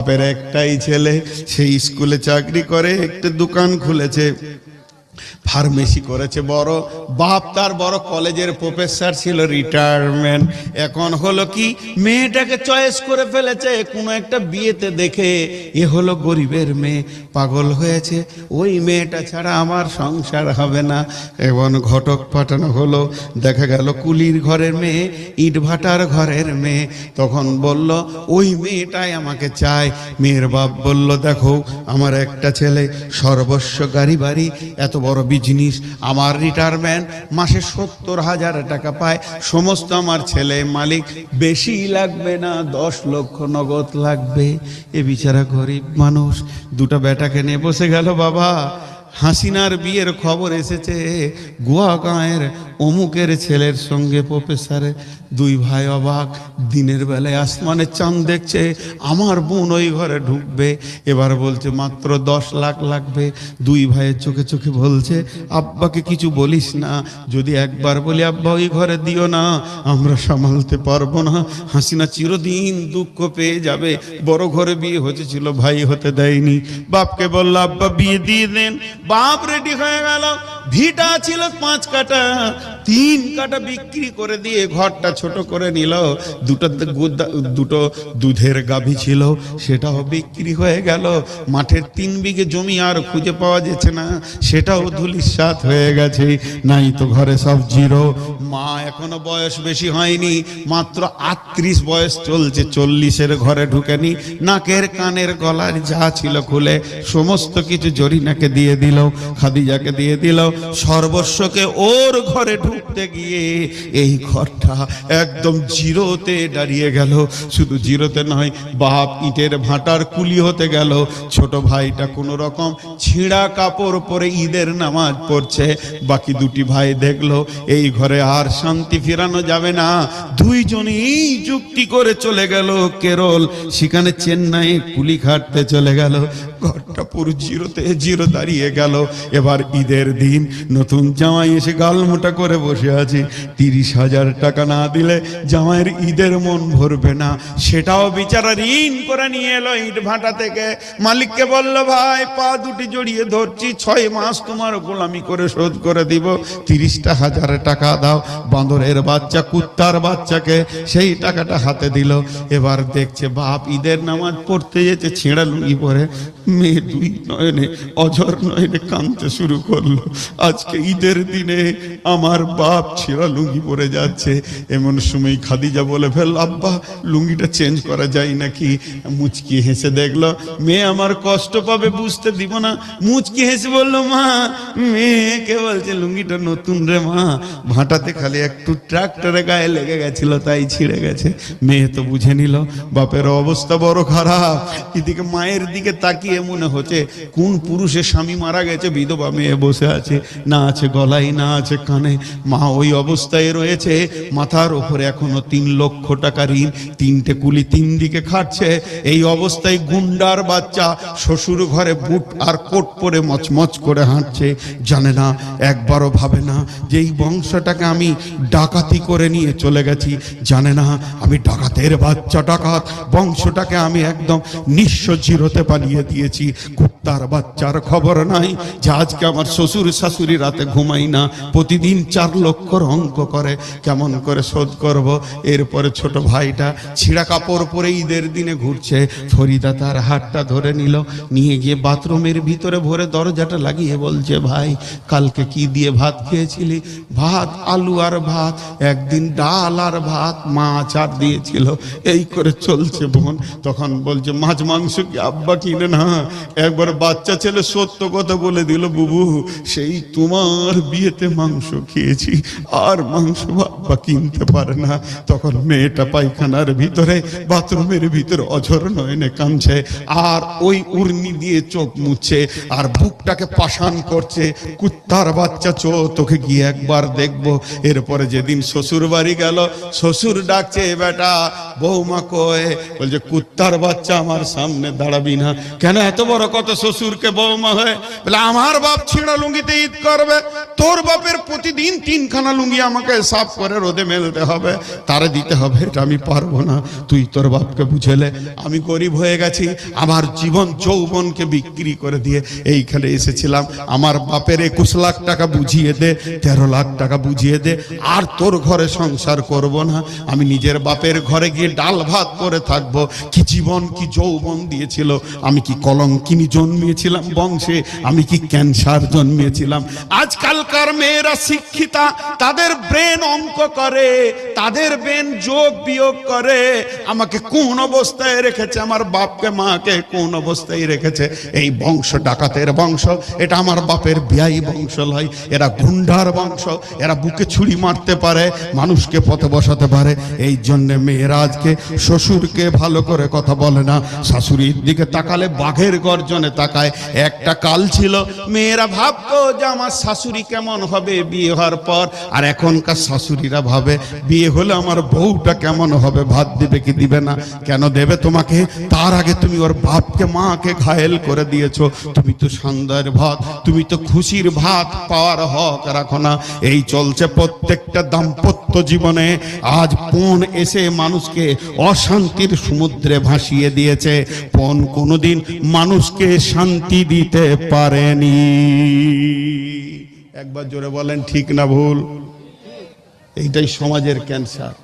বাপের একটাই ছেলে, সেই স্কুলে চাকরি করে, একটা দোকান খুলেছে, ফার্মেসি করেছে বড়। বাপ তার বড় কলেজের প্রফেসর ছিল, রিটায়ারমেন্ট। এখন হলো কি, মেয়েটাকে চয়েস করে ফেলেছে কোনো একটা বিয়েতে দেখে, এ হলো গরিবের মেয়ে, পাগল হয়েছে, ওই মেয়েটা ছাড়া আমার সংসার হবে না। এখন ঘটক পাঠানো হলো, দেখা গেল কুলির ঘরের মেয়ে, ইট ভাটার ঘরের মেয়ে। তখন বলল ওই মেয়েটাই আমাকে চায়। মেয়ের বাপ বলল, দেখো আমার একটা ছেলে, সর্বস্ব গাড়ি বাড়ি, এত বড় বিজনেস, আমার রিটায়ারমেন্ট, মাসে 70,000 টাকা পায়, সমস্ত আমার ছেলে মালিক, বেশি লাগবে না, 10 লক্ষ নগদ লাগবে। এ বিচারা গরিব মানুষ দুটো বেটাকে নিয়ে বসে গেল। বাবা, হাসিনার বিয়ের খবর এসেছে, গোয়া গাঁয়ের অমুকের ছেলের সঙ্গে প্রফেসরে। দুই ভাই অবাক, দিনের বেলায় আসমানে চাঁদ দেখছে, আমার বোন ওই ঘরে ঢুকবে। এবার বলছে মাত্র 10 লাখ লাগবে। দুই ভাইয়ের চোখে চোখে বলছে, আব্বাকে কিছু বলিস না, যদি একবার বলি আব্বা ওই ঘরে দিও না, আমরা সামালতে পারবো না, হাসিনা চিরদিন দুঃখ পেয়ে যাবে। বড় ঘরে বিয়ে হয়েছিল, ভাই হতে দেয়নি। বাপকে বলল আব্বা বিয়ে দিয়ে দেন। বাপ রেডি হয়ে গেল। ভিটা ছিল 5 কাঠা, 3 কাঠা বিক্রি করে দিয়ে ঘরটা ছোট করে নিল। দুটো দুধের গাভী ছিল, সেটাও বিক্রি হয়ে গেল। মাঠের 3 বিঘে জমি আর খুঁজে পাওয়া যাচ্ছে না, সেটাও ধুলিস্যাৎ হয়ে গেছে। নাই তো ঘরে সব জিরো। মা এখনো বয়স বেশি হয়নি, মাত্র 38 বয়স চলছে, 40-এর ঘরে ঢুকেনি। নাকের কানের গলার যা ছিল খুলে সমস্ত কিছু জরিনাকে দিয়ে দিল, খাদিজাকে দিয়ে দিল। সর্বস্বকে ওর ঘরে ঢুকতে গিয়ে এই ঘরটা একদম জিরোতে দাঁড়িয়ে গেল। শুধু জিরোতে নয়, বাপ ইটের ভাটার কুলি হতে গেল। ছোট ভাইটা কোনো রকম ছিঁড়া কাপড় পরে ঈদের নামাজ পড়ছে। বাকি দুটি ভাই দেখলো এই ঘরে আর শান্তি ফেরানো যাবে না, দুইজনেই যুক্তি করে চলে গেল কেরল, সেখানে চেন্নাই কুলি খাটতে চলে গেল। ঘরটা পুরো জিরোতে জিরো দাঁড়িয়ে গেল। এবার ঈদের দিন নতুন জামাই এসে গালমোটা করে বসে আছে। 30,000 টাকা না দিলে জামাইয়ের ঈদের মন ভরবে না, সেটাও বিচারা ঋণ করে নিয়ে এলো ইট ভাটা থেকে। মালিককে বলল, ভাই পা দুটি জড়িয়ে ধরছি, 6 মাস তোমার গোলামি করে শোধ করে দিব, 30,000 টাকা দাও। বাঁদরের বাচ্চা, কুত্তার বাচ্চাকে সেই টাকাটা হাতে দিল। এবার দেখছে বাপ ঈদের নামাজ পড়তে যেতে ছেঁড়া লুঙ্গি পরে, মেয়ে দুই নয়নে অঝর নয়নে কাঁদতে শুরু করলো। আজকে ঈদের দিনে আমার বাপ ছেঁড়া লুঙ্গি পরে যাচ্ছে। এমন সময় খাদিজা বলে ফেল, আব্বা লুঙ্গিটা চেঞ্জ করা যায় নাকি? মুচকি হেসে দেখলো মেয়ে আমার কষ্ট পাবে, বুঝতে দিব না। মুচকি হেসে বলল, মা মেয়েকে বলছে লুঙ্গিটা নতুন রে মা, ভাটাতে খালি একটু ট্রাক্টরে গায়ে লেগে গেছিল তাই ছিঁড়ে গেছে। মেয়ে তো বুঝে নিল বাপের অবস্থা বড় খারাপ। এদিকে মায়ের দিকে তাকিয়ে মনে হচ্ছে কোন পুরুষের স্বামী মারা গেছে, বিধবা মেয়ে বসে আছে, না আছে গলায় না আছে কানে, মা ওই অবস্থায় রয়েছে। মাথার উপরে এখনো 3 লক্ষ টাকা ঋণ, 3টে কুলি 3 দিকে খাটছে। এই অবস্থায় গুন্ডার বাচ্চা শ্বশুর ঘরে বুট আর কোট পরে মচমচ করে হাঁটছে। জানে না, একবারও ভাবে না যে এই বংশটাকে আমি ডাকাতি করে নিয়ে চলে গেছি। জানে না আমি ডাকাতের বাচ্চা, ডাকাত বংশটাকে আমি একদম নিঃস্ব জিরোতে পালিয়ে দিয়েছি। কুত্তার বাচ্চার খবর নাই যে আজকে আমার শ্বশুর শাশুড়ি রাতে ঘুমাই না, প্রতিদিন 4 লক্ষর অঙ্ক করে, কেমন করে শোধ করব। এরপরে ছোট ভাইটা ছিঁড়া কাপড় পরে ঈদের দিনে ঘুরছে। ফরিদা তার হাতটা ধরে নিল, নিয়ে গিয়ে বাথরুমের ভিতরে ভরে দরজাটা লাগিয়ে বলছে, ভাই কালকে কি দিয়ে ভাত খেয়েছিলি? ভাত, আলু আর ভাত, একদিন ডাল আর ভাত, মাছ আর দিয়েছিল। এই করে চলছে বোন। তখন বলছে, মাছ মাংস কি আব্বা কিনে না? একবার বাচ্চা ছেলে সত্য কথা বলে দিল, বুবু সেই তোমার বিয়েতে মাংস খেয়েছি, আর মাংস বাবা কিনতে পারে না। তখন মেয়েটা পায়খানার ভিতরে, বাথরুমের ভিতরে অঝর নয়নে কাঁদছে, আর ওই উর্নি দিয়ে চোখ মুছছে, আর বুকটাকে পাষাণ করছে। কুত্তার বাচ্চা, তোকে গিয়ে একবার দেখবো। এরপরে যেদিন শ্বশুর বাড়ি গেল, শ্বশুর ডাকছে, বেটা বৌমা কয়ে, বলছে কুত্তার বাচ্চা আমার সামনে দাঁড়াবি না। কেন? এত বড় কত শ্বশুরকে বৌমা হয়ে, বলে আমার বাপ ছিঁড়া লুঙ্গিতে ঈদ করবে, তোর বাপের প্রতিদিন 3খানা লুঙ্গি আমাকে সাফ করে রোদে মেলতে হবে, তারে দিতে হবে, এটা আমি পারবো না, তুই তোর বাপকে বুঝেলে। আমি গরিব হয়ে গেছি, আমার জীবন যৌবনকে বিক্রি করে দিয়ে এইখানে এসেছিলাম, আমার বাপের 21 লাখ টাকা বুঝিয়ে দে, 13 লাখ টাকা বুঝিয়ে দে, আর তোর ঘরে সংসার করব না, আমি নিজের বাপের ঘরে গিয়ে ডাল ভাত করে থাকবো। কি জীবন, কি যৌবন দিয়েছিল, আমি কি কলঙ্কিনী জন্মিয়েছিলাম বংশে, আমি কি ক্যান্সার জন্মিয়েছিলাম। আজকালকার মেয়েরা শিক্ষিতা, তাদের ব্রেন অঙ্ক করে, তাদের ব্রেন যোগ বিয়োগ করে, আমাকে কোন অবস্থায় রেখেছে, আমার বাপকে মাকে কোন অবস্থায় রেখেছে। এই বংশ ডাকাতের বংশ, এটা আমার বাপের বিয়াই বংশ নয়, এরা গুন্ডার বংশ, এরা বুকে ছুরি মারতে পারে, মানুষকে পথে বসাতে পারে। এই জন্য মেয়েরা আজকে শ্বশুরকে ভালো করে কথা বলে না, শাশুড়ির দিকে তাকালে বাঘের গর্জনে তাকায়। একটা কাল ছিল মেয়েরা ভাবতো যে আমার শাশুড়ি কেমন হবে বিয়ে হওয়ার পর, আর এখনকার শাশুড়িরা ভাবে বিয়ে হলে আমার বউটা কেমন হবে, ভাত দিবে কি দিবে না। কেন দেবে তোমাকে? তার আগে তুমি ওর বাপকে মাকে ঘায়েল করে দিয়েছো। তুমি তো সন্ধ্যার ভাত, তুমি তো খুশির ভাত পাওয়ার হক রাখো না। এই চলছে প্রত্যেকটা দাম্পত্য জীবনে। আজ পণ এসে মানুষকে অশান্তির সমুদ্রে ভাসিয়ে দিয়েছে। পণ কোনোদিন মানুষকে শান্তি দিতে পারেনি। একবার জোরে বলেন ঠিক না ভুল? এইটাই সমাজের ক্যান্সার।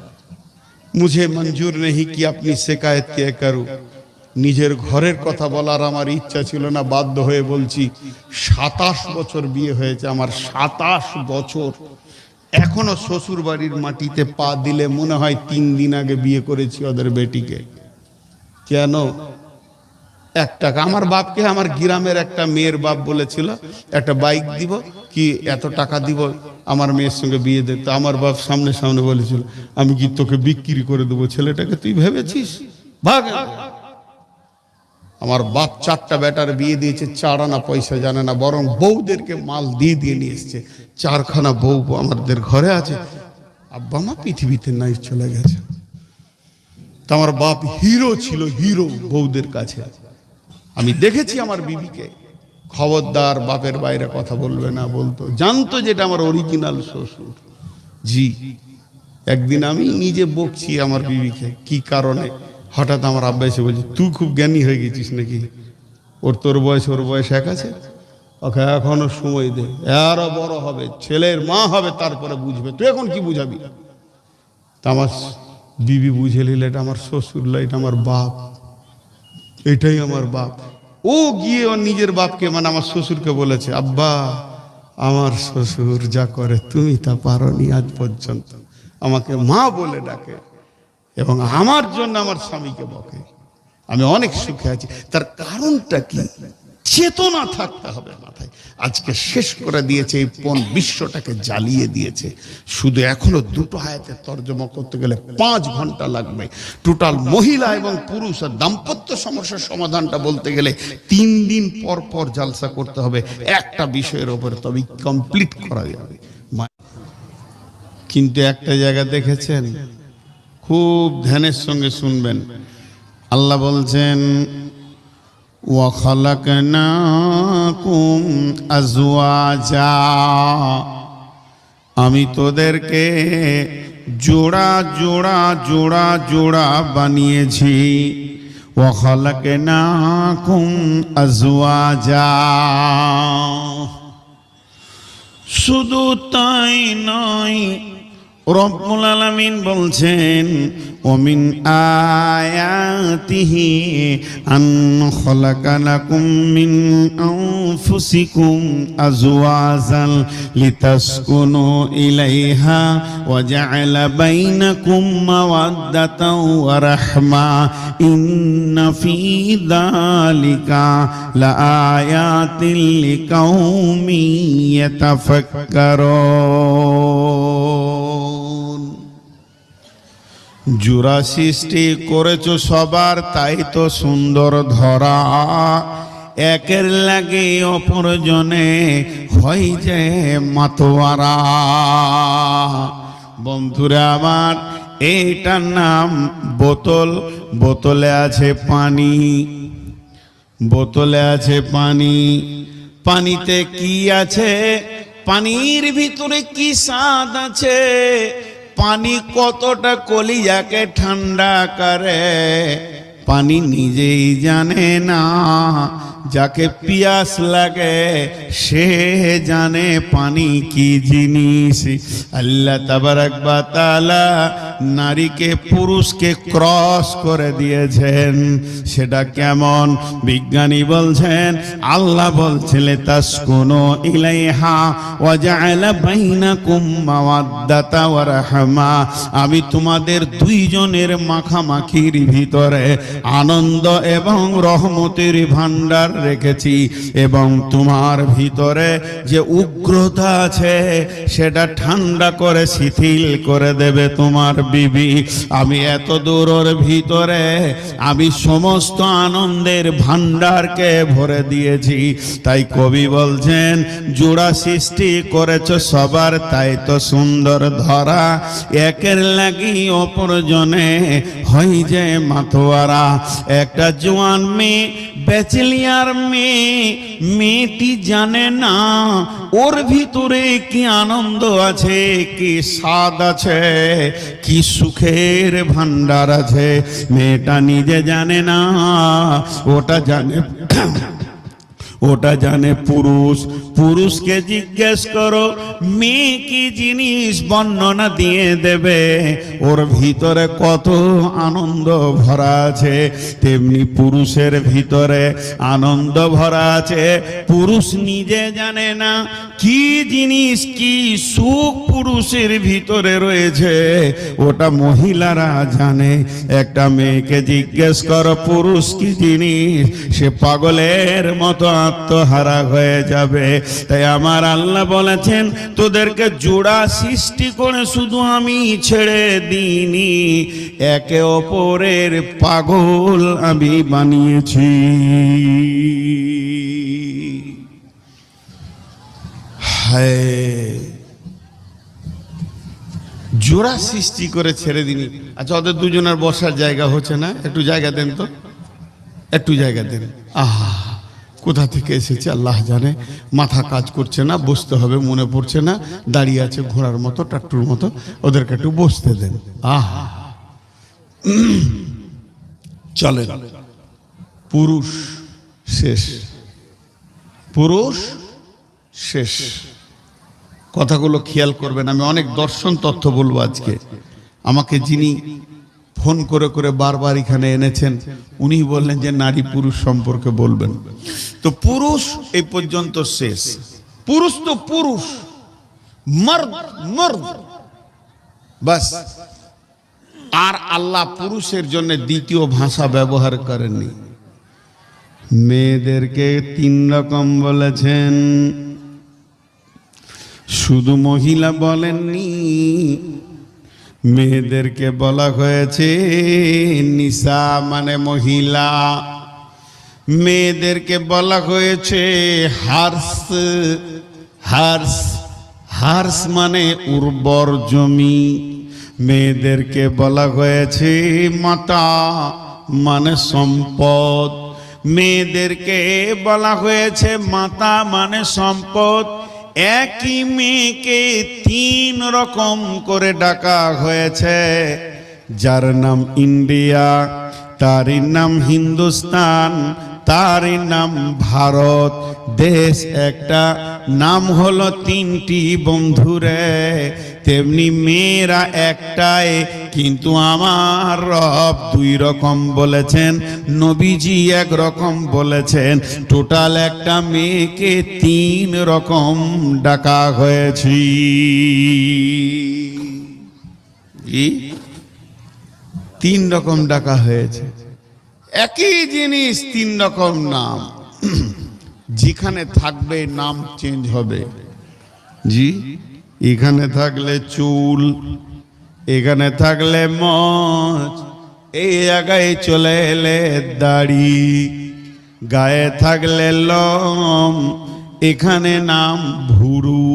মুঝে মঞ্জুর নেই কি আপনি শিকায়ত কে করু। নিজের ঘরের কথা বলার আমার ইচ্ছা ছিল না, বাধ্য হয়ে বলছি। 27 বছর বিয়ে হয়েছে আমার, 27 বছর। এখনো শ্বশুর বাড়ির মাটিতে পা দিলে মনে হয় 3 দিন আগে বিয়ে করেছি ওদের বেটিকে। কেন? 1 টাকা। আমার বাপকে আমার গ্রামের একটা মেয়ের বাপ বলেছিল একটা বাইক দিব, কি এত টাকা দিব আমার মেয়ের সঙ্গে বিয়ে দে। তো আমার বাপ সামনে সামনে বলেছিল, আমি কি তোকে বিক্রি করে দেবো ছেলেটাকে? তুই ভেবেছিস? ভাগ। আমার বাপ 4টা বেটার বিয়ে দিয়েছে, 4 আনা পয়সা জানে না, বরং বউদেরকে মাল দিয়ে দিয়ে নিয়ে এসছে। 4খানা বউ আমাদের ঘরে আছে। আব্বা মা পৃথিবীতে নাই, চলে গেছে। তো আমার বাপ হিরো ছিল, হিরো বউদের কাছে। আমি দেখেছি আমার বিবিকে, খবরদার বাপের বাইরে কথা বলবে না বলতো, জানতো যেটা আমার অরিজিনাল শ্বশুর। জি, একদিন আমি নিজে বকছি আমার বিবিকে, কি কারণে? হঠাৎ আমার আব্বা এসে বলছে, তুই খুব জ্ঞানী হয়ে গেছিস নাকি? তোর বয়স ওর বয়স এক আছে, ওকে এখনো সময় দে, আরো বড় হবে, ছেলের মা হবে, তারপরে বুঝবে, তুই এখন কি বুঝাবি? তা আমার বিবি বুঝে নিলে এটা আমার শ্বশুর লয়, এটা আমার বাপ, এটাই আমার বাপ। ও গিয়ে ওর নিজের বাপকে, মানে আমার শ্বশুরকে বলেছে, আব্বা আমার শ্বশুর যা করে তুমি তা পারোনি আজ পর্যন্ত, আমাকে মা বলে ডাকে এবং আমার জন্য আমার স্বামীকে বকে। আমি অনেক সুখে আছি। তার কারণটা কি? চেতনা থাকতে হবে মাথায়। আজকে শেষ করে দিয়েছে, এই পণ বিশ্বটাকে জ্বালিয়ে দিয়েছে। শুধু এখনো 2টো আয়াতের তর্জমা করতে গেলে 5 ঘন্টা লাগবে। টোটাল মহিলা এবং পুরুষ আর দাম্পত্য সমস্যার সমাধানটা বলতে গেলে 3 দিন পর পর জালসা করতে হবে একটা বিষয়ের উপরে, তবে কমপ্লিট করা যাবে। কিন্তু একটা জায়গা দেখেছেন, খুব ধ্যানের সঙ্গে শুনবেন। আল্লাহ বলছেন, ওয়া খালাকনাকুম আজওয়াজা, আমি তোদেরকে জোড়া জোড়া জোড়া জোড়া বানিয়েছি। ওয়া খালাকনাকুম আজওয়াজা, শুধু তাই নয়, রব্বুল আলামিন বলছেন, ওমিন আয়াতিহি আন খালাকা লাকুম মিন আনফুসিকুম আজওয়াজান লিতাসকুনু ইলাইহা ওয়া জাআলা বাইনাকুম মাওয়াদ্দাতাও ওয়া রাহমা ইন্না ফী যালিকা লাআয়াতিন লিকাউমিন ইয়াতাফাক্কারুন। জোড়া সৃষ্টি করেছো সবার, তাই তো সুন্দর ধরা, একের লাগে অপরজনে হয় যে মাতোয়ারা। বন্ধুরা আমার, এইটার নাম বোতল। বোতলে আছে পানি, বোতলে আছে পানি, পানিতে কি আছে, পানির ভিতরে কি স্বাদ আছে, পানি কতটা কলিজাকে ঠান্ডা করে পানি নিজেই জানে না, যাকে পিয়াস লাগে সে জানে পানি কি জিনিস। আল্লাহ তাবারাক ওয়া তাআলা নারীকে পুরুষকে ক্রস করে দিয়েছেন। সেটা কেমন? বিজ্ঞানী বলছেন, আল্লাহ বলছেন তাসকুনু ইলাইহা ওয়া জাআলা বাইনাকুম মাওয়াদ্দাতা ওয়া রাহমা, আমি তোমাদের দুইজনের মাখামাখির ভিতরে আনন্দ এবং রহমতের ভান্ডার রেখেছি, এবং তোমার ভিতরে যে উগ্রতা আছে সেটা ঠান্ডা করে শিথিল করে দেবে তোমার বিবি। আমি এত দূরের ভিতরে আমি সমস্ত আনন্দের ভান্ডারকে ভরে দিয়েছি। তাই কবি বলছেন, জোড়া সৃষ্টি করেছ সবার, তাই তো সুন্দর ধরা, একের লাগি অপরজনে হই যে মাতোয়ারা। একটা জোয়ান মেয়ে, ব্যাচেলিয়ার মেয়ে, মেয়েটি জানে না ওর ভিতরে কি আনন্দ আছে, কি স্বাদ আছে, কি সুখের ভান্ডার আছে। মেয়েটা নিজে জানে না, ওটা জানে পুরুষ। পুরুষকে জিজ্ঞেস করো মেয়ে কি জিনিস, বর্ণনা দিয়ে দেবে ওর ভিতরে কত আনন্দ ভরা আছে। তেমনি পুরুষের ভিতরে আনন্দ ভরা আছে, পুরুষ নিজে জানে না কি জিনিস, কি সুখ পুরুষের ভিতরে রয়েছে, ওটা মহিলারা জানে। একটা মেয়েকে জিজ্ঞেস করো পুরুষ কি জিনিস, সে পাগলের মতো আত্মহারা হয়ে যাবে। তাই আমার আল্লাহ বলেছেন, তোদেরকে জোড়া সৃষ্টি করে শুধু আমি ছেড়ে দিইনি, একে অপরের পাগল আমি বানিয়েছি। জোড়া সৃষ্টি করে ছেড়ে দিনি। আচ্ছা, ওদের দুজনের বসার জায়গা হচ্ছে না, একটু জায়গা দেন তো, একটু জায়গা দেন। আহা, কোথা থেকে এসেছে আল্লাহ জানে, মাথা কাজ করছে না, বসতে হবে মনে পড়ছে না, দাঁড়িয়ে আছে ঘোড়ার মতো, ট্রাক্টর মতো, ওদেরকে একটু বসতে দেন। আহা, চলে পুরুষ শেষ, পুরুষ শেষ। কথাগুলো খেয়াল করবেন, আমি অনেক দর্শন তথ্য বলবো আজকে। আমাকে যিনি ফোন করে করে বারবার এখানে এনেছেন, উনি বললেন যে নারী পুরুষ সম্পর্কে বলবেন। তো পুরুষ এই পর্যন্ত শেষ। পুরুষ তো পুরুষ, মর্দ মর্দ, বাস। আর আল্লাহ পুরুষের জন্য দ্বিতীয় ভাষা ব্যবহার করেননি। মেয়েদেরকে 3 রকম বলেছেন, শুধু মহিলা বলেননি। মেয়েদেরকে বলা হয়েছে নিসা মানে মহিলা, মেয়েদেরকে বলা হয়েছে হার্স, হার্স, হার্স মানে উর্বর জমি। মেয়েদেরকে বলা হয়েছে মাতা মানে সম্পদ। মেয়েদেরকে বলা হয়েছে মাতা মানে সম্পদ। একই মেয়েকে 3 রকম করে ডাকা হয়েছে। যার নাম ইন্ডিয়া, তারই নাম হিন্দুস্তান, তারই নাম ভারত। দেশ একটা, নাম হলো 3টি বন্ধুরে। তেমনি মেয়েরা একটাই, কিন্তু আমার রব 2 রকম বলেছেন, নবীজি 1 রকম বলেছেন। টোটাল একটা মেয়েকে 3 রকম ডাকা হয়েছে। 3 রকম ডাকা হয়েছে, একই জিনিস 3 রকম নাম। যেখানে থাকবে নাম চেঞ্জ হবে। জি, এখানে থাকলে চুল, এখানে থাকলে মোচ, এই জায়গায় চলে এলে দাড়ি, গায়ে থাকলে লোম, এখানে নাম ভুরু,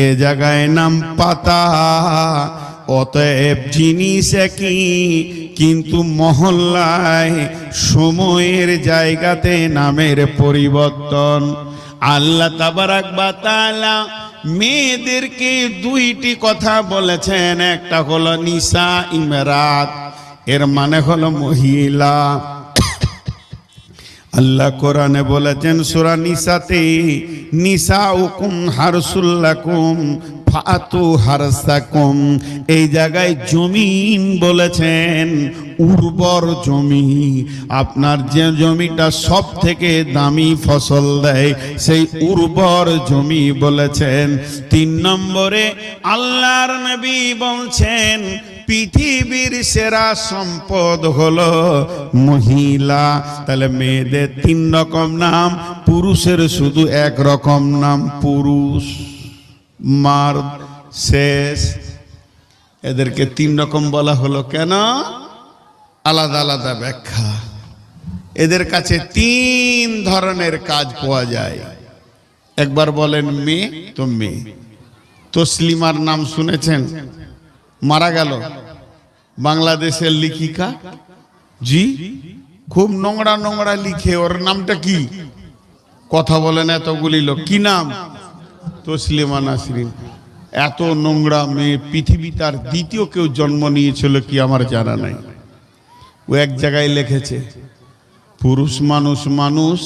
এ জায়গায় নাম পাতা, অতএব জিনিস একই, কিন্তু মহল্লায় সময়ের জায়গাতে নামের পরিবর্তন। আল্লাহ তাবারাক ওয়া তাআলা মেয়েদেরকে দুইটি কথা বলেছেন, একটা হলো নিসা ইমরাত, এর মানে হলো মহিলা। আল্লাহ কোরআনে বলেছেন সূরা নিসাতে, নিসাউকুম হারসুল লাকুম ফাতু হারসাকুম। এই জায়গায় জমিন বলেছেন উর্বর জমি, আপনার যে জমিটা সব থেকে দামি ফসল দেয় সেই উর্বর জমি বলেছেন। 3 নম্বরে আল্লাহর নবী বলছেন পৃথিবীর সেরা সম্পদ হলো মহিলা। তাহলে মেয়েদের 3 রকম নাম, পুরুষের শুধু 1 রকম নাম, পুরুষ মার্দ শেষ। এদেরকে 3 রকম বলা হলো কেন? আলাদা আলাদা ব্যাখ্যা। এদের কাছে 3 ধরনের কাজ পাওয়া যায়। একবার বলেন মেয়ে তো মেয়ে। তসলিমার নাম শুনেছেন? মারা গেল বাংলাদেশের লেখিকা, জি খুব নোংরা নোংরা লিখে। ওর নামটা কি? কথা বলেন এতগুলি লোক, কি নাম? তসলিমা নাসরিন। এত নোংরা মেয়ে পৃথিবী তার দ্বিতীয় কেউ জন্ম নিয়েছিল কি আমার জানা নাই। ও এক জায়গায় লিখেছে পুরুষ মানুষ মানুষ,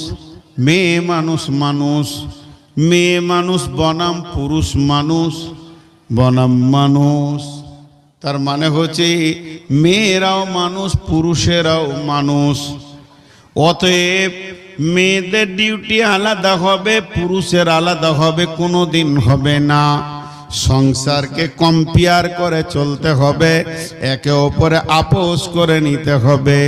মেয়ে মানুষ মানুষ, মেয়ে মানুষ বনাম পুরুষ মানুষ বনাম মানুষ। তার মানে হচ্ছে মেয়েরাও মানুষ, পুরুষেরাও মানুষ। অতএব মেয়েদের ডিউটি আলাদা হবে, পুরুষের আলাদা হবে, কোনোদিন হবে না। সংসারকে কম্পেয়ার করে চলতে হবে, একে অপরে আপোষ করে নিতে হবে।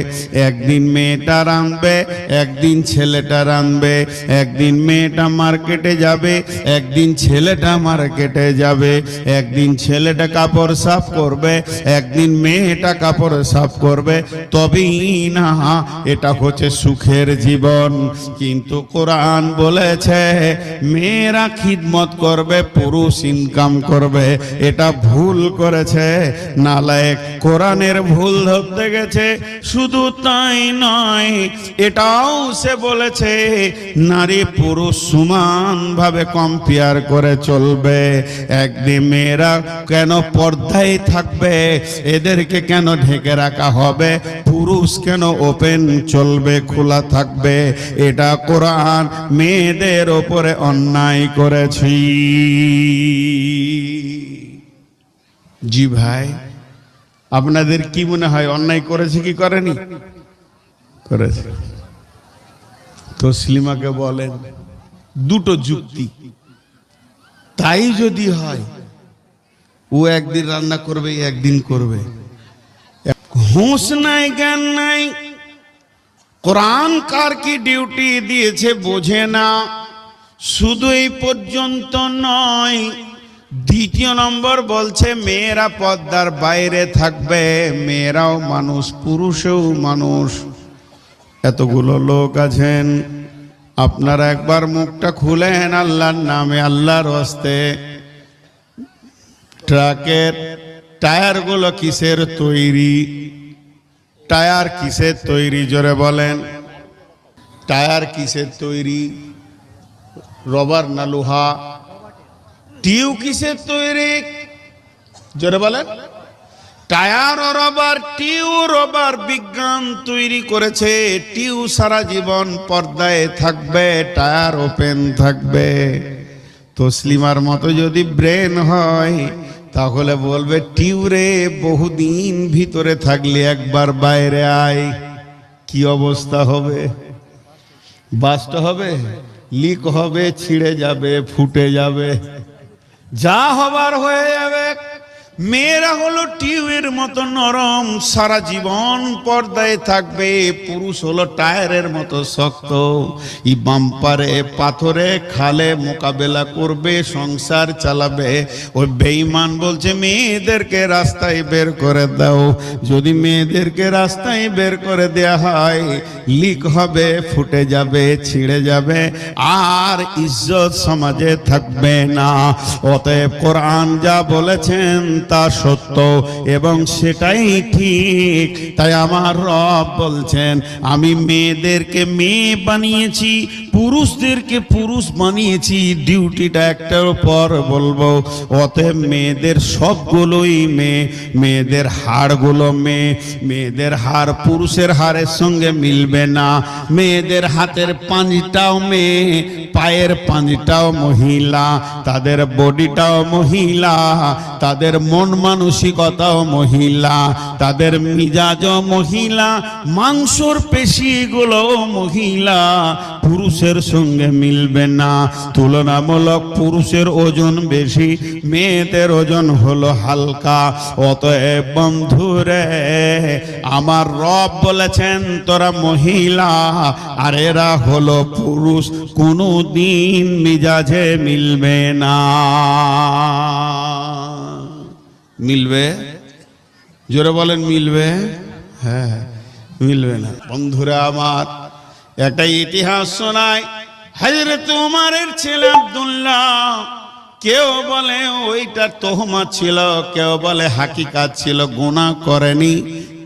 একদিন মেয়েটা রাঁধবে, একদিন ছেলেটা রাঁধবে, একদিন মেয়েটা মার্কেটে যাবে, একদিন ছেলেটা মার্কেটে যাবে, একদিন ছেলেটা কাপড় সাফ করবে, একদিন মেয়েটা কাপড় সাফ করবে। তবেই না এটা হচ্ছে সুখের জীবন। কিন্তু কোরআন বলেছে মেয়েরা খিদমত করবে, পুরুষ ইনকাম করবে। এটা ভুল করেছে নালায়েক, কোরআনের ভুল ধরতে গেছে। শুধু তাই নয়, এটাও সে বলেছে নারী পুরুষ সমান ভাবে কম্পেয়ার করে চলবে। একদিন মেয়েরা কেন পর্দায় থাকবে, এদেরকে কেন ঢেকে রাখা হবে, পুরুষ কেন ওপেন চলবে, খোলা থাকবে। এটা কোরআন মেয়েদের ওপরে অন্যায় করেছি। জি ভাই, আপনাদের কি মনে হয় অন্যায় করেছে কি করেনি? করেছে। তসলিমাকে বলেন দুটো যুক্তি। তাই যদি হয় ও একদিন রান্না করবে, একদিন করবে। হুঁশ নাই, জ্ঞান নাই, কোরআন কার কি ডিউটি দিয়েছে বোঝে না। শুধু এই পর্যন্ত নয়, 2 নম্বর বলছে মেয়েরা পর্দার বাইরে থাকবে। মেয়েরাও মানুষ, পুরুষও মানুষ। এতগুলো লোক আছেন, আপনারা একবার মুখটা খুলেন আল্লাহর নামে, আল্লাহর হস্তে। ট্রাকের টায়ারগুলো কিসের তৈরি? টায়ার কিসের তৈরি জোরে বলেন? টায়ার কিসের তৈরি? রবার না লোহা? টিউ কিসের তৈরি জোরে বলেন? টায়ার ও রবার, টিউ রবার বিজ্ঞান তৈরি করেছে। টিউ সারা জীবন পর্দায় থাকবে, টায়ার ওপেন থাকবে। তসলিমার মতো যদি ব্রেন হয় তাহলে বলবে টিউ রে বহুদিন ভিতরে থাকলে একবার বাইরে আয়, কি অবস্থা হবে? বাস্ট হবে, লিক হবে, ছিঁড়ে যাবে, ফুটে যাবে, যা হবার হয়ে যাবে। মেয়েরা হলো টিউবের মতো নরম, সারা জীবন পর্দায় থাকবে। পুরুষ হলো টায়ারের মতো শক্ত, ই বাম্পারে পাথরে খালে মোকাবেলা করবে, সংসার চালাবে। ওই বেঈমান বলছে মেয়েদেরকে রাস্তায় বের করে দাও। যদি মেয়েদেরকে রাস্তায় বের করে দেয়া হয়, লিক হবে, ফুটে যাবে, ছিঁড়ে যাবে, আর ইজ্জত সমাজে থাকবে না। অতএব কোরআন যা বলেছেন তা সত্য এবং সেটাই ঠিক। তাই আমার রব বলছেন, আমি মেয়েদেরকে মেয়ে বানিয়েছি, পুরুষদেরকে পুরুষ বানিয়েছি, ডিউটিটা একটার পর বলবো। অতএব মেয়েদের সবগুলোই মেয়ে, মেয়েদের হাড়গুলো মেয়ে, মেয়েদের হাড় পুরুষের হাড়ের সঙ্গে মিলবে না। মেয়েদের হাতের পাঁজটাও মেয়ে, পায়ের পাঁজটাও মহিলা, তাদের বডিটাও মহিলা, তাদের মন মানসিকতাও মহিলা, তাদের মিজাজও মহিলা, মাংসর পেশিগুলো মহিলা, পুরুষের সঙ্গে মিলবে না। তুলনামূলক পুরুষের ওজন বেশি, মেয়েদের ওজন হলো হালকা। অতএব বন্ধুরে, আমার রব বলেছেন তোরা মহিলা আর এরা হলো পুরুষ, কোনো দিন মিজাজে মিলবে না। মিলবে? জোরে বলেন মিলবে? হ্যাঁ, মিলবে না। বন্ধুরা আমার, একটা ইতিহাস শোনায়। হযরত উমরের ছেলে আব্দুল্লাহ, কেউ বলে ওইটা তোহমত ছিল, কেউ বলে হাকিকাত ছিল, গুনাহ করেনি,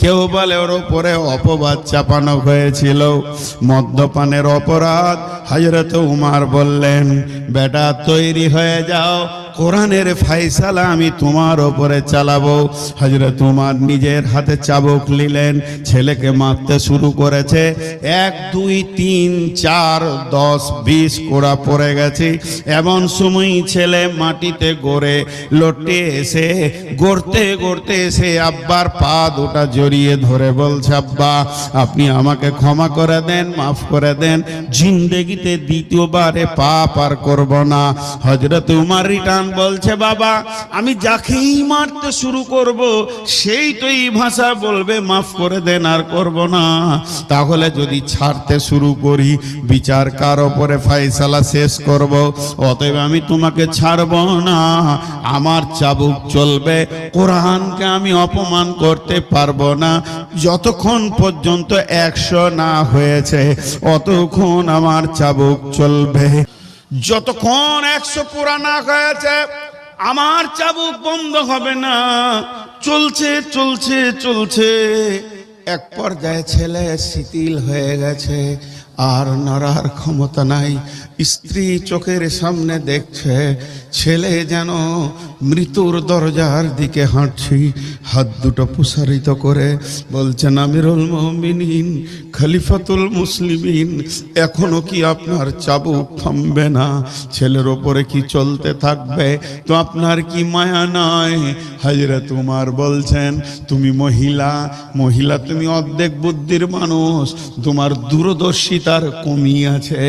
কেউ বলে ওর উপরে অপবাদ চাপানো হয়েছিল, মদ্যপানের অপরাধ। হযরত উমর বললেন, বেটা তৈরি হয়ে যাও, কোরআনের ফায়সালা আমি তোমার উপরে চালাবো। হযরত উমর নিজের হাতে চাবুক নিলেন, ছেলেকে মারতে শুরু করেছে। 1 2 3 4 10 20 কোড়া পড়ে গেছে। এমন সময় ছেলে মাটিতে গড়ে লটে এসে গড়তে গড়তে এসে আব্বার পা দুটা জড়িয়ে ধরে বলছে, আব্বা আপনি আমাকে ক্ষমা করে দেন, মাফ করে দেন, জিন্দেগিতে দ্বিতীয়বারে পাপ আর করব না। হযরত উমর রিটার্ন বলছে, বাবা আমি যাকেই মারতে শুরু করব সেই তো এই ভাষা বলবে, মাফ করে দেন, আর করব না। তাহলে যদি ছাড়তে শুরু করি, বিচার কার উপরে ফায়সালা শেষ করব। অতএব আমি তোমাকে ছাড়ব না, আমার চাবুক চলবে, কোরআনকে আমি অপমান করতে পারবো না। যতক্ষণ পর্যন্ত 100 না হয়েছে অতক্ষণ আমার চাবুক চলবে। যতক্ষণ 100 পুরা না হয়েছে আমার চাবুক বন্ধ হবে না। চলছে চলছে চলছে, এক পর্যায়ে ছেলে শিথিল হয়ে গেছে, আর নড়ার ক্ষমতা নাই। স্ত্রী চোখের সামনে দেখছে ছেলে যেন মৃত্যুর দরজার দিকে হাঁটছি। হাত দুটো প্রসারিত করে বলছেন, আমিরুল মুমিনিন, খলিফাতুল মুসলিমিন, এখনো কি আপনার চাবুক থামবে না? ছেলের ওপরে কি চলতে থাকবে? তো আপনার কি মায়া নয়? হযরত উমর বলছেন, তুমি মহিলা, মহিলা তুমি অর্ধেক বুদ্ধির মানুষ, তোমার দূরদর্শিতার কমি আছে,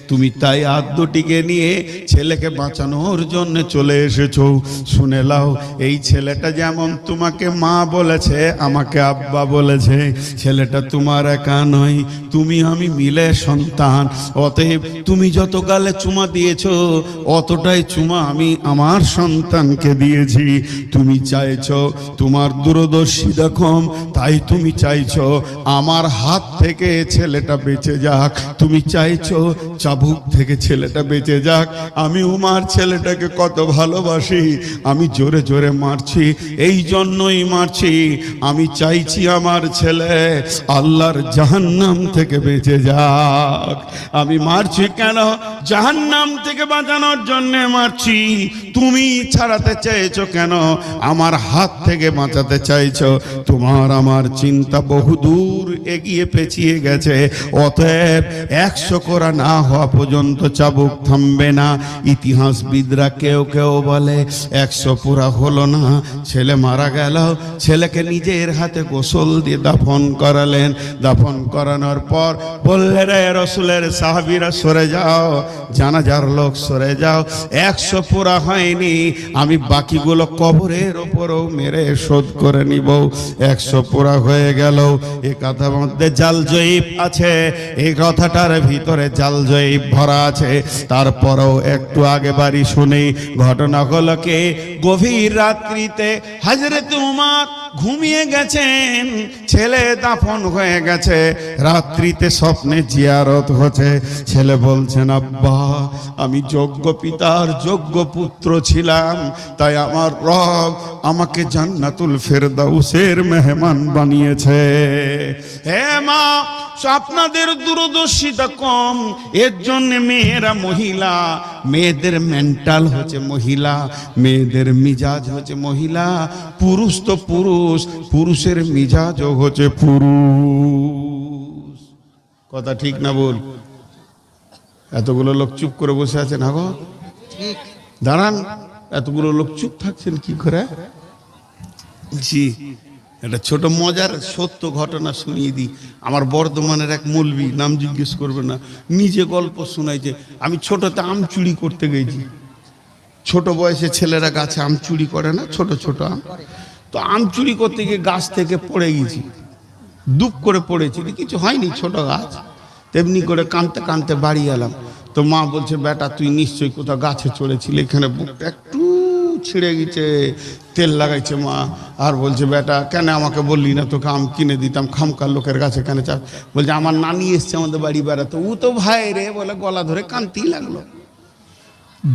তুমি তাই হাত দুটিকে নিয়ে ছেলেকে বাঁচানোর জন্য চলে এসেছো। শুনে লাও, এই ছেলেটা যেমন তোমাকে মা বলেছে, আমাকে আব্বা বলেছে, ছেলেটা তোমার একা নয়, তুমি আমি মিলে সন্তান। অতএব তুমি যত গালে চুমা দিয়েছো অতটাই চুমা আমি আমার সন্তানকে দিয়েছি। তুমি চাইছো তোমার দূরদর্শিতা কম, তাই তুমি চাইছো আমার হাত থেকে ছেলেটা বেঁচে যাক, তুমি চাইছো চাবুক থেকে ছেলেটা বেঁচে যাক। আমি উমার ছেলেটাকে কত ভালোবাসি, আমি জোরে জোরে মারছি, এই জন্যই মারছি, আমি চাইছি আমার ছেলে আল্লাহর জাহান্নাম থেকে বেঁচে যাক। আমি মারছি কেন? জাহান্নাম থেকে বাঁচানোর জন্য মারছি। তুমি ছাড়াতে চাইছো কেন? আমার হাত থেকে বাঁচাতে চাইছো। তোমার আমার চিন্তা বহুদূর এগিয়ে পেছিয়ে গেছে। অতএব 100 কোরা না হওয়া পর্যন্ত চাবুক থামবে না। ইতিহাসবিদরা কেউ কেউ বলে 100 পুরা হলো না, ছেলে মারা গেল, ছেলেকে নিজের হাতে গোসল দিয়ে দাফন করালেন। দাফন করানোর পর বললেন, রে রাসূলের সাহাবীরা সরে যাও, জানাজার লোক সরে যাও, 100 পুরা হয়নি, আমি বাকিগুলো কবরের ওপরও মেরে শোধ করে নিব। 100 পুরা হয়ে গেল। এ কথার মধ্যে জাল জয়ীব আছে, এই কথাটার ভিতরে জাল জয়ীব ভরা আছে। তারপরেও একটু আগে বাড়ি শুনি। ঘটনা হলো কি, গভীর রাত্রিতে হযরত উমর ঘুমিয়ে গেছেন, ছেলে দাফন হয়ে গেছে, রাত্রিতে স্বপ্নে জিয়ারত হচ্ছে। ছেলে বলছেন, আব্বা আমি যোগ্য পিতার যোগ্য পুত্র ছিলাম, তাই আমার রব আমাকে জান্নাতুল ফেরদাউসের মেহমান বানিয়েছে। হে মা, আপনাদের দূরদর্শিতা কম, এর জন্য মেয়েরা মহিলা, মেয়েদের মেন্টাল হচ্ছে মহিলা, মেয়েদের মিজাজ হচ্ছে মহিলা, পুরুষ তো পুরুষ, পুরুষের মিজাজও হচ্ছে পুরুষ। কথা ঠিক না বল? এতগুলো লোক চুপ করে বসে আছেন, আগো দাঁড়ান, এতগুলো লোক চুপ থাকছেন কি করে? জি, একটা ছোট মজার সত্য ঘটনা শুনিয়ে দিই। আমার বর্ধমানের এক মৌলবি, নাম জিজ্ঞেস করবে না, নিজে গল্প শোনাইছে। আমি ছোটতে আম চুরি করতে গেছি। ছোট বয়সে ছেলেরা গাছে আম চুরি করে না, ছোট ছোট আম। তো আম চুরি করতে গিয়ে গাছ থেকে পড়ে গেছি, দুপ করে পড়েছি, কিছু হয়নি, ছোট গাছ। তেমনি করে কাঁদতে কাঁদতে বাড়ি এলাম। তো মা বলছে, বেটা তুই নিশ্চয়ই কোথাও গাছে চড়েছিলি, এখানে বুকটা একটু ছিঁড়ে গেছে, তেল লাগাইছে মা। আর বলছে, বেটা কেন আমাকে বললি না, তোকে আম কিনে দিতাম, খামকার লোকের কাছে কেন চাপ? বলছে, আমার নানি এসছে আমাদের বাড়ি বেড়াতে, ও তো ভাই রে বলে গলা ধরে কাঁদতেই লাগলো।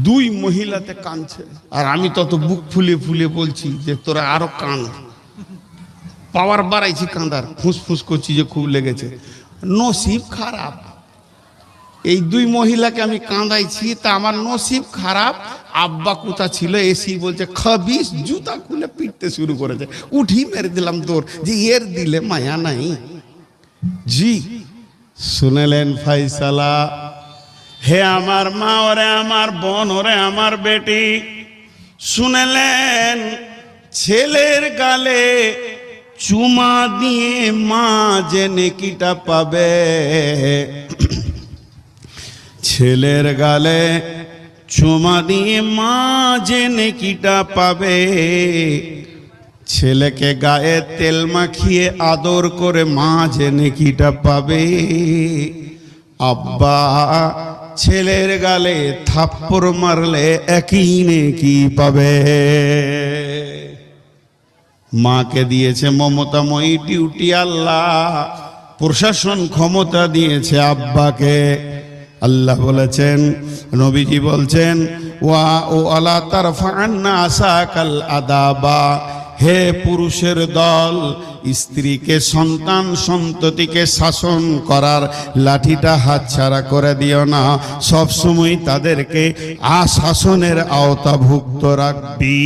দুই মহিলাতে কাঁদছে, আর আমি তত বুক ফুলিয়ে ফুলিয়ে বলছি যে তোরা আরো কাঁদ। পাওয়ার বাড়াইছি কাঁদার, ফুসফুস করছি যে খুব লেগেছে। নসিব খারাপ, এই দুই মহিলাকে আমি কাঁদাইছি, তা আমার নসিব খারাপ। আব্বা কোথা ছিল, এসি বলছে খাবিস, জুতা খুলে পিটতে শুরু করেছে। উঠি মেরে দিলাম তোর, যে এর দিলে মায়া নাই। জি, শুনেলেন ফাইসালা? হে আমার মা, ওরে আমার বোন, ওরে আমার বেটি, শুনেলেন? ছেলের গালে চুমা দিয়ে মা যে নেকিটা পাবে, ছেলের গালে চুমা দিয়ে মা যে নেকিটা পাবে, ছেলেকে গায়ে তেল মাখিয়ে আদর করে মা যে নেকিটা পাবে, আব্বা ছেলের গালে থাপ্পড় মারলে একই নেকি পাবে। মাকে দিয়েছে মমতাময়ী ডিউটি আল্লাহ, প্রশাসন ক্ষমতা দিয়েছে আব্বাকে। আল্লাহ বলেছেন, নবীজি বলছেন, ওয়া ও আলা তারফা'আন্না আসাকাল আদাবা, হে পুরুষের দল, স্ত্রীকে, সন্তান সন্ততিকে শাসন করার লাঠিটা হাতছাড়া করে দিও না, সবসময় তাদেরকে আশাসনের আওতাভুক্ত রাখবি।